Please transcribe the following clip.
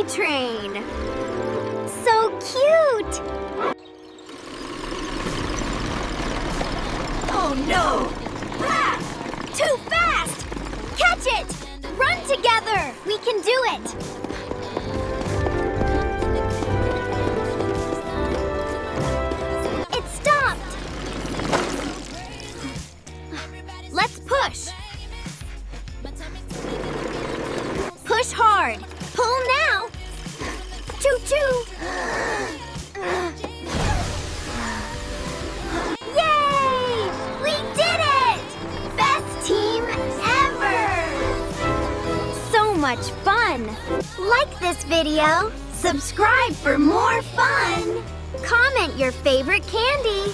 train. So cute! Oh no! Ah! Too fast! Catch it! Run together! We can do it! It stopped! Let's push! Push hard! Pull now! Choo-choo! Yay! We did it! Best team ever! So much fun! Like this video, subscribe for more fun! Comment your favorite candy!